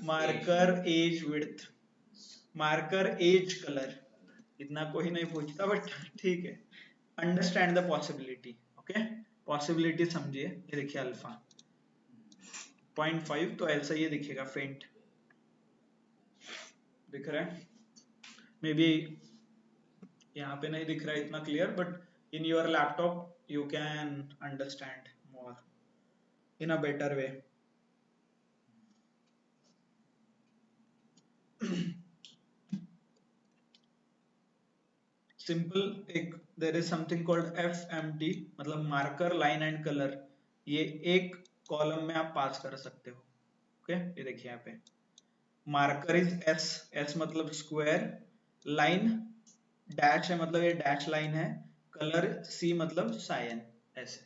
marker edge width, marker edge colour, इतना कोई नहीं पूछता but ठीक है, understand the possibility. Okay possibility समझिए, ये देखिए alpha 0.5, तो ऐसा ये दिखेगा, फेंट दिख रहा है, मे बी यहाँ पे नहीं दिख रहा है इतना clear, but in your laptop you can understand more in a better way. Simple, एक there is something called FMT, मतलब मार्कर लाइन एंड कलर, ये एक कॉलम में आप पास कर सकते हो। ओके ये देखिए यहाँ पे मार्कर इज एस, एस मतलब स्क्वायर, लाइन डैश है मतलब ये डैश लाइन है, कलर सी मतलब सायन, ऐसे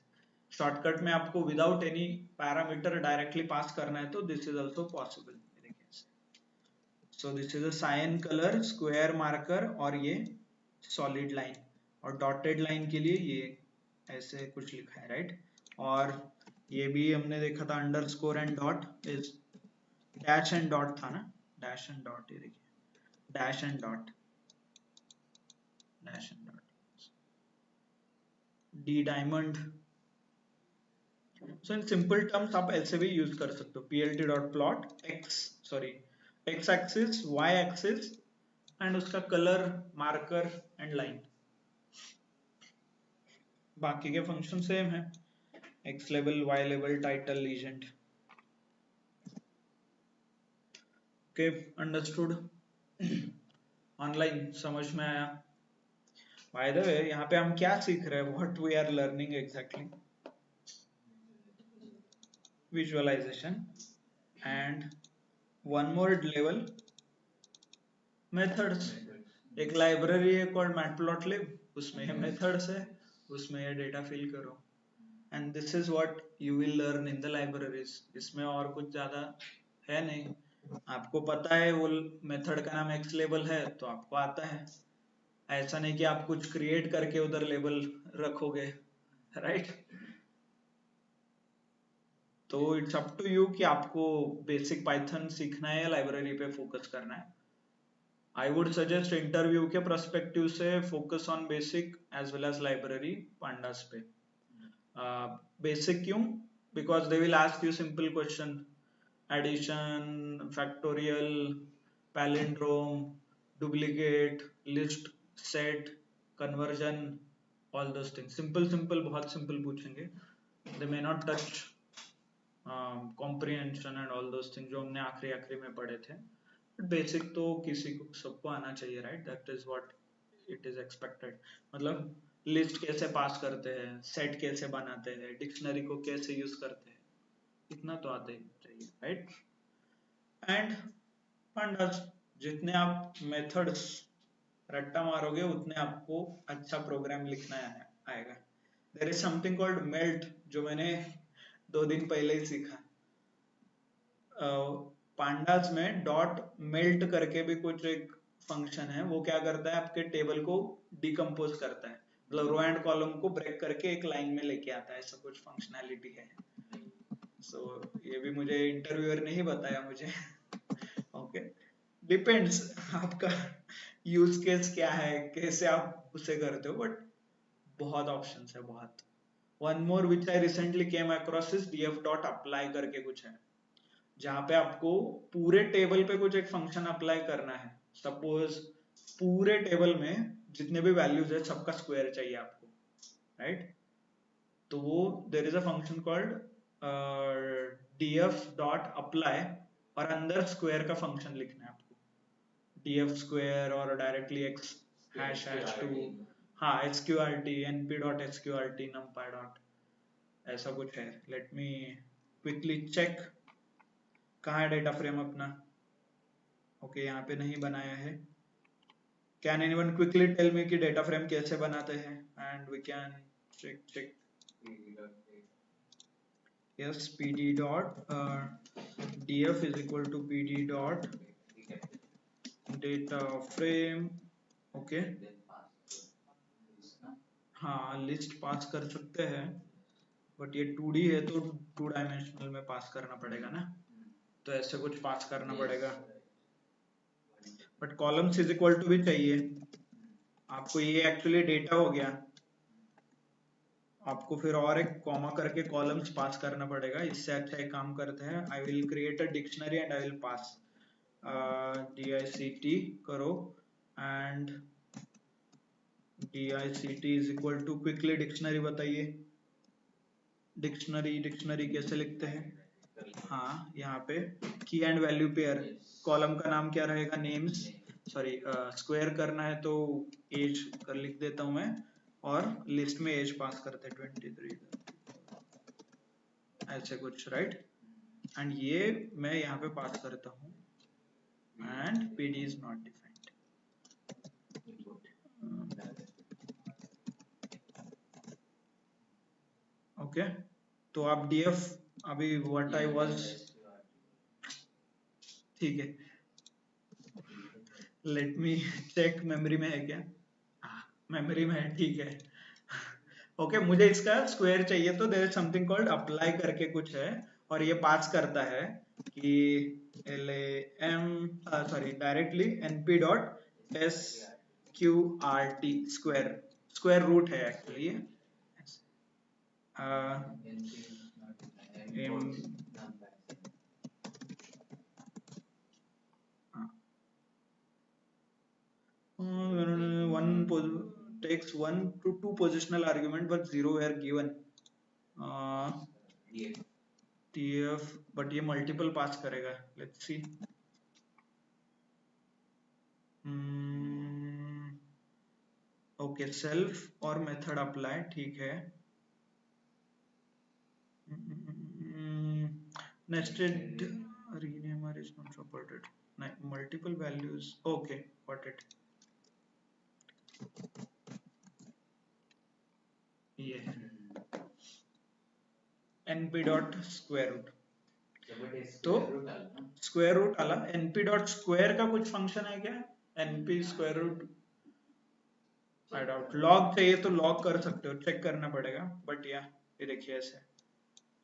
शॉर्टकट में आपको without any parameter directly pass करना है तो this is also possible. So this is a cyan colour, square marker, और ये सॉलिड लाइन, और डॉटेड लाइन के लिए ये ऐसे कुछ लिखा है, राइट। और ये भी हमने देखा था underscore and dot, is dash and dot था ना, डैश एंड डॉट, ये देखिए dash and dot, dash and dot, D diamond. So in simple terms आप ऐसे भी यूज कर सकते हो, plt dot plot X, sorry X axis, Y axis, and उसका कलर, मार्कर एंड लाइन, बाकी के फंक्शन सेम है, X level, Y level, title, legend. Okay understood, online समझ में आया। बाय द वे यहाँ पे हम क्या सीख रहे हैं, what we are learning exactly, visualisation and one more level, methods. एक लाइब्रेरी है कॉल्ड मैटप्लॉटलिब, उसमें ये मेथड्स है, उसमें ये डेटा फिल करो, and this is what you will learn in the libraries. इसमें और कुछ ज्यादा है नहीं, आपको पता है वो मेथड का नाम एक्स लेबल है तो आपको आता है, ऐसा नहीं कि आप कुछ क्रिएट करके उधर लेबल रखोगे, राइट। तो इट्स अप टू यू कि आपको बेसिक पाइथन सीखना है या लाइब्रेरी पे फोकस करना है। आई वुड सजेस्ट इंटरव्यू के पर्सपेक्टिव से focus on basic as well as library pandas पे। बेसिक क्यों, because they will ask you simple question, addition, factorial, palindrome, duplicate, list, set, conversion, all those things, simple बहुत सिंपल पूछेंगे, they may not touch comprehension and all those things जो हमने आखिरी आखिरी में पढ़े थे, बेसिक तो किसी को सबको आना चाहिए, right, that is what it is expected. मतलब लिस्ट कैसे पास करते हैं, सेट कैसे बनाते हैं, डिक्शनरी को कैसे यूज करते हैं, इतना तो आते ही चाहिए, राइट। एंड पंडास, जितने आप मेथड्स रट्टा मारोगे उतने आपको अच्छा प्रोग्राम लिखना आएगा। There is something called melt, जो मैंने 2 दिन पहले ही सीखा। पांडास में डॉट मेल्ट करके भी कुछ एक फंक्शन है, वो क्या करता है आपके टेबल को डिकम्पोज करता है, मतलब रो एंड कॉलम को ब्रेक करके एक लाइन में लेके आता है, ऐसा कुछ फंक्शनैलिटी है। सो ये भी मुझे इंटरव्यूअर ने ही बताया मुझे। ओके डिपेंड्स आपका यूज केस क्या है, कैसे आप उसे करते हो, बट बहुत ऑप्शंस है बहुत। One more which I recently came across is df dot apply करके कुछ है, जहाँ पे आपको पूरे टेबल पे कुछ एक फंक्शन अप्लाई करना है। सपोज पूरे टेबल में जितने भी वैल्यूज है सबका स्क्वायर चाहिए आपको, राइट? तो वो there is a function called df dot apply, और अंदर स्क्वायर का फंक्शन लिखना है आपको, df स्क्वायर और directly x hash hash two, हाँ sqrt np dot sqrt numpy dot, ऐसा कुछ है। लेट मी क्विकली चेक कहाँ है डेटा फ्रेम अपना। ओके, यहाँ पे नहीं बनाया है। Can anyone quickly tell me कि डेटा फ्रेम कैसे बनाते हैं, and we can check. yes, pd dot df is equal to pd dot data frame। Okay, हाँ लिस्ट पास कर सकते हैं, बट ये 2D है तो 2 डायमेंशनल में पास करना पड़ेगा ना, तो ऐसे कुछ पास करना पड़ेगा। But columns is equal to भी चाहिए आपको, ये एक्चुअली डेटा हो गया, आपको फिर और एक कॉमा करके कॉलम्स पास करना पड़ेगा। इससे अच्छा एक काम करते हैं, I will create a dictionary and I will pass dict करो and dict is equal to quickly dictionary, बताइए डिक्शनरी कैसे लिखते हैं। हाँ, यहाँ पे की एंड वैल्यू पेयर, कॉलम का नाम क्या रहेगा, नेम्स, सॉरी स्क्वायर करना है तो एज कर लिख देता हूँ मैं, और लिस्ट में एज पास करते हैं 23, ऐसे कुछ, राइट? एंड ये मैं यहाँ पे पास करता हूँ, and pd is not defined. Okay, तो आप df अभी व्हाट आई वाज, ठीक है, लेट मी चेक मेमोरी में है क्या, मेमोरी में है, ठीक है। ओके, मुझे इसका स्क्वायर चाहिए, तो there is something called apply करके कुछ है, और ये पास करता है कि directly np dot sqrt, square root है एक्चुअली ये। one takes 1 to 2 positional argument but 0 were given, tf, but ये मल्टीपल पास करेगा, लेट्स सी। ओके, सेल्फ और मेथड अप्लाई, ठीक है। Nested renamer is not supported, multiple values, okay, got it। ये np dot square root, तो square root आला, np dot square का कुछ फंक्शन है क्या, np square root, I doubt, log चाहिए तो लॉग कर सकते हो, चेक करना पड़ेगा, बट या ये देखिए ऐसे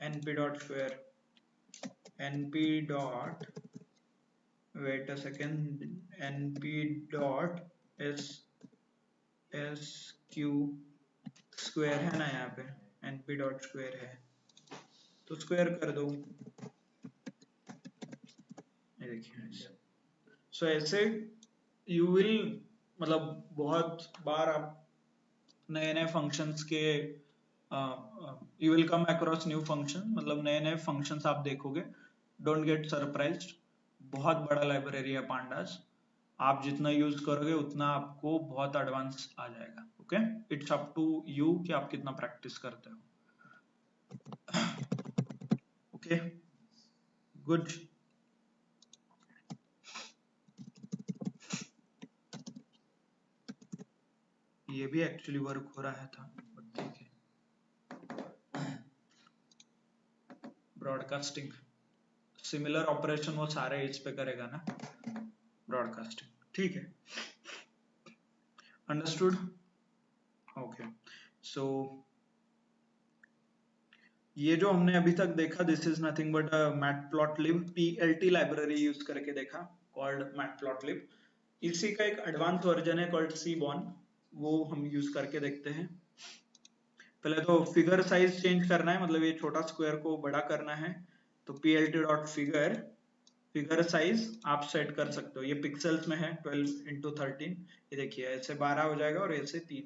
np dot square, np dot, wait a second, np dot sq square है ना, यहाँ पे np डॉट स्क्वायर है, तो स्क्वायर कर दो, ये देखिए। सो ऐसे यू विल, मतलब बहुत बार आप नए नए फंक्शंस के you will come across new function, मतलब नए नए फंक्शंस आप देखोगे, डोंट गेट सरप्राइज्ड। बहुत बड़ा लाइब्रेरी है पांडास, आप जितना यूज करोगे उतना आपको बहुत एडवांस आ जाएगा। Okay, it's up to you कि आप कितना प्रैक्टिस करते हो। Okay, good. ये भी एक्चुअली वर्क हो रहा था, ठीक है। ब्रॉडकास्टिंग, सिमिलर ऑपरेशन वो सारे इस पे करेगा ना, ब्रॉडकास्टिंग, ठीक है, अंडरस्टूड। ओके, सो ये जो हमने अभी तक देखा, this is nothing but matplotlib PLT library use करके देखा, कॉल्ड मैटप्लॉटलिब। इसी का एक एडवांस वर्जन है कॉल्ड सीबॉर्न, वो हम यूज करके देखते हैं। पहले तो फिगर साइज चेंज करना है, मतलब ये छोटा स्क्वायर को बड़ा करना है, तो plt डॉट फिगर साइज आप सेट कर सकते हो, ये पिक्सल्स में है 12x13, ये देखिए ऐसे 12 हो जाएगा और ऐसे 3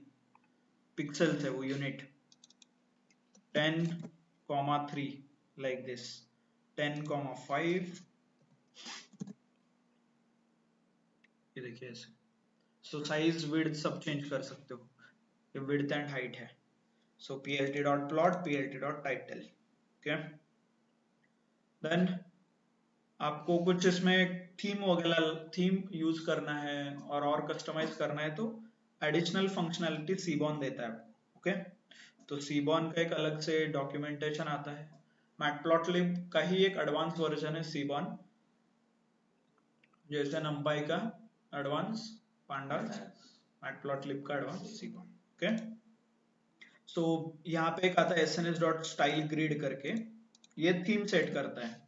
पिक्सल्स है वो यूनिट, 10,3 लाइक दिस, 10,5, ये देखिए ऐसे। सो साइज विड्थ सब चेंज कर सकते हो, ये विड्थ एंड हाइट है। So plt dot plot, plt dot title, okay. Then आपको कुछ इसमें थीम वगैरह थीम यूज करना है और कस्टमाइज करना है तो एडिशनल फंक्शनैलिटी सीबॉन देता है आपको, ओके। तो सीबॉन का एक अलग से डॉक्यूमेंटेशन आता है, मैटप्लॉटलिब का ही एक एडवांस वर्जन है सीबॉन, जैसे नंपाई का एडवांस पांडास, मैटप्लॉटलिब का एडवांस सीबॉन, ओके। सो यहाँ पे एक आता है sns डॉट स्टाइल ग्रिड करके, ये थीम सेट करता है।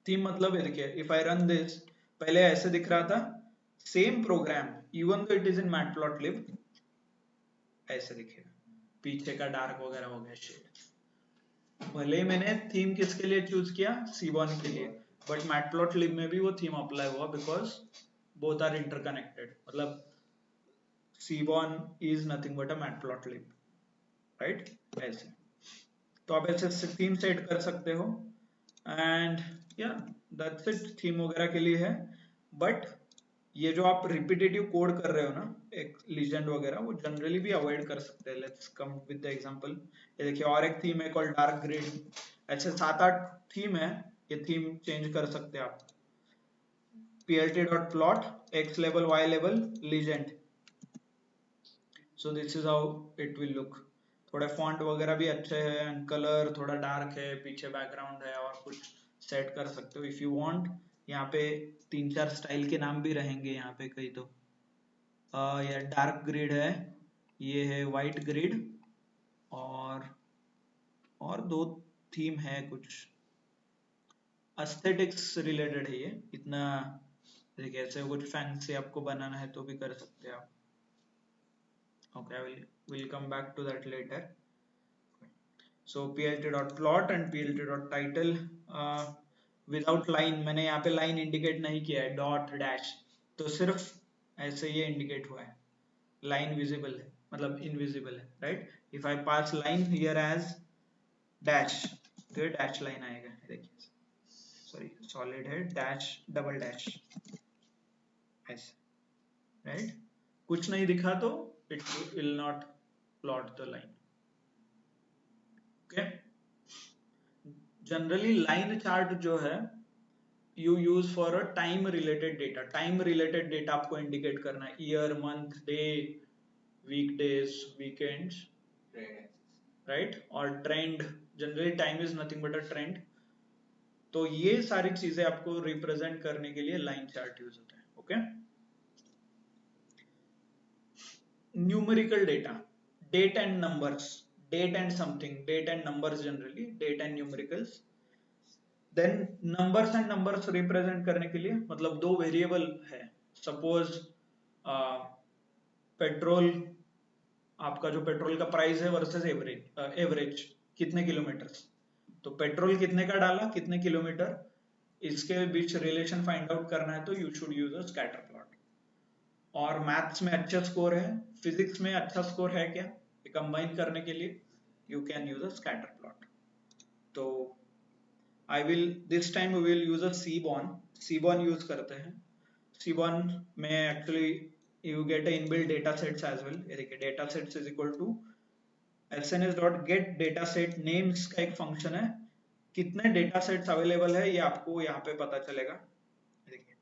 थीम मतलब ये देखिए, इफ आई रन दिस, पहले ऐसे दिख रहा था, same programme even though it is in matplotlib ऐसे दिखेगा, पीछे का डार्क वगैरह हो गया शेड। भले ही मैंने थीम किसके लिए चूज किया, सीबॉन के लिए, बट मैटप्लॉटलिब में भी वो थीम अप्लाई हुआ बिकॉज बोथ आर इंटरकनेक्टेड, मतलब seaborn is nothing but a matplotlib, right, ऐसे। तो आप ऐसे थीम सेट कर सकते हो एंड या दैट्स इट, थीम वगैरह के लिए है। बट ये जो आप रिपीटेटिव कोड कर रहे हो ना, एक लीजेंड वगैरह, वो जनरली भी अवॉइड कर सकते हैं। Let's come with the example, ये देखिए और एक थीम है कॉल्ड डार्क ग्रिड, ऐसे 7-8 थीम है, ये थीम चेंज कर सकते हैं आप। plt dot plot x level y level legend, so this is how it will look. थोड़े फॉन्ट वगैरह भी अच्छे हैं, कलर थोड़ा डार्क है, पीछे बैकग्राउंड है और कुछ सेट कर सकते हो इफ यू वांट। यहाँ पे 3-4 स्टाइल के नाम भी रहेंगे यहाँ पे कई, तो ये डार्क ग्रिड है, ये है वाइट ग्रिड, और दो थीम है कुछ एस्थेटिक्स रिलेटेड है, ये इतना देखिए ऐसे कुछ फैंसी आपको बनाना है तो भी कर सकते हैं आप, okay. I will come back to that later. So plt.plot and plt.title without line, मैंने यहाँ पे लाइन इंडिकेट नहीं किया है, डॉट डैश, तो सिर्फ ऐसे ये इंडिकेट हुआ है, लाइन विजिबल है मतलब इनविजिबल है, right. If I pass line here as dash, तो ये डैश लाइन आएगा, देखिए, सॉरी सॉलिड है, डैश डबल डैश ऐसे, राइट। कुछ नहीं दिखा तो it will not plot the line, okay. Generally line chart जो है you use for a time related data, time related data आपको इंडिकेट करना है, year month day weekdays weekends, right, और trend, generally time is nothing but a trend, तो ये सारी चीजें आपको रिप्रेजेंट करने के लिए लाइन चार्ट यूज होता है, okay. Numerical data, date and numbers, date and something, date and numbers, generally date and numericals. Then numbers and numbers represent करने के लिए, मतलब दो वेरिएबल है, सपोज पेट्रोल, आपका जो पेट्रोल का प्राइस है वर्सेस एवरेज कितने किलोमीटर, तो पेट्रोल कितने का डाला, कितने किलोमीटर, इसके बीच रिलेशन फाइंड आउट करना है तो you should use a scatter plot. और मैथ्स में अच्छा स्कोर है, फिजिक्स में अच्छा स्कोर है क्या, ये कंबाइन करने के लिए you can use a scatter plot. तो I will this time we will use a seaborn use करते हैं। सीबॉन में actually you get a inbuilt data sets as well, ये देखिए data sets is equal to sns dot get data set names का एक function है, कितने data sets available है ये आपको यहाँ पे पता चलेगा। देखिए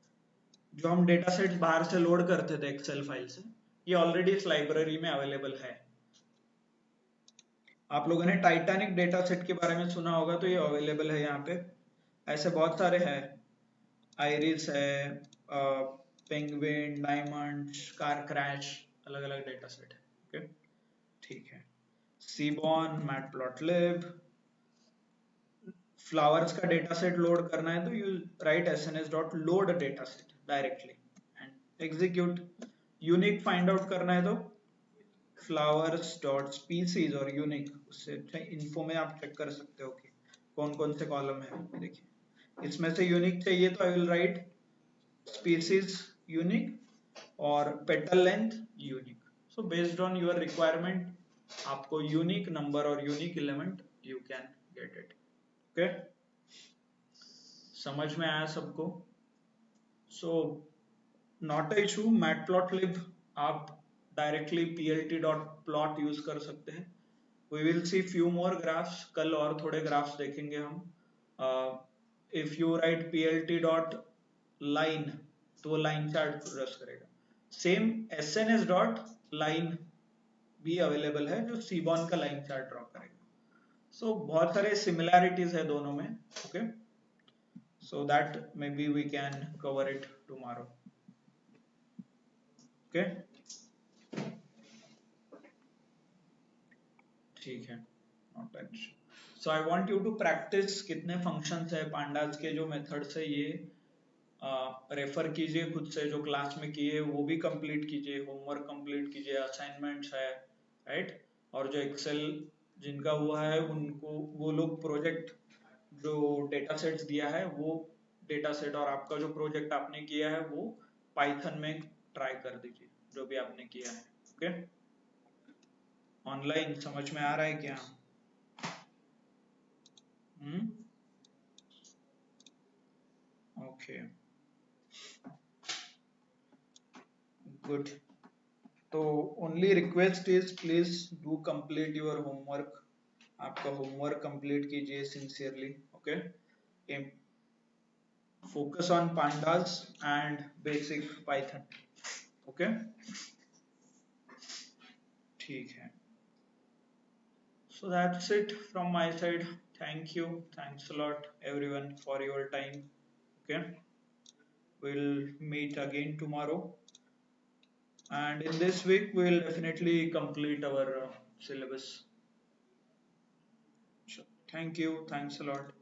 जो हम डेटा सेट्स बाहर से लोड करते थे एक्सेल फाइल से, ये ऑलरेडी इस लाइब्रेरी में अवेलेबल है। आप लोगों ने टाइटैनिक डेटा सेट के बारे में सुना होगा, तो ये अवेलेबल है यहाँ पे, ऐसे बहुत सारे हैं, आइरिस है, पेंगुइन, डायमंड, कार क्रैश, अलग अलग डेटा सेट है, ओके, ठीक है। सीबॉन, मैटप्लॉटलिब, फ्लावर्स का डेटा सेट लोड करना है तो you right sns dot load data set directly and execute. Unique find out करना है तो फ्लावर्स डॉट स्पीसीज और यूनिक, उससे अच्छा इन्फो में आप चेक कर सकते हो कि कौन कौन से कॉलम है देखिए, इसमें से यूनिक चाहिए तो I will write species unique और petal length unique. So based on your requirement आपको unique number और unique element you can get it. Okay, समझ में आया सबको? So not a issue, matplotlib आप directly plt.plot यूज कर सकते हैं. We will see few more graphs, कल और थोड़े graphs देखेंगे हम. If you write plt.line तो वो लाइन चार्ट रस करेगा. सेम sns डॉट लाइन भी अवेलेबल है जो सीबॉन का लाइन चार्ट ड्रॉ करेगा. सो बहुत सारे सिमिलैरिटीज है दोनों में. Okay, so that may be we can cover it tomorrow. Okay, ठीक है, not an issue. So I want you to practise कितने फंक्शंस है पांडास के जो मेथड्स है ये रेफर कीजिए खुद से, जो क्लास में किए वो भी कंप्लीट कीजिए, होमवर्क कंप्लीट कीजिए, असाइनमेंट्स है, राइट. और जो एक्सेल जिनका हुआ है उनको वो लोग प्रोजेक्ट जो डेटा सेट्स दिया है वो डेटा सेट और आपका जो प्रोजेक्ट आपने किया है वो पाइथन में ट्राई कर दीजिए जो भी आपने किया है. ओके, ऑनलाइन समझ में आ रहा है क्या? Okay, good. तो only request is please do complete your homework. आपका होमवर्क कंप्लीट कीजिए sincerely. Okay, focus on pandas and basic Python. Okay, ठीक है. So that's it from my side. Thank you. Thanks a lot everyone for your time. Okay, we'll meet again tomorrow. And in this week, we'll definitely complete our syllabus. Sure. Thank you. Thanks a lot.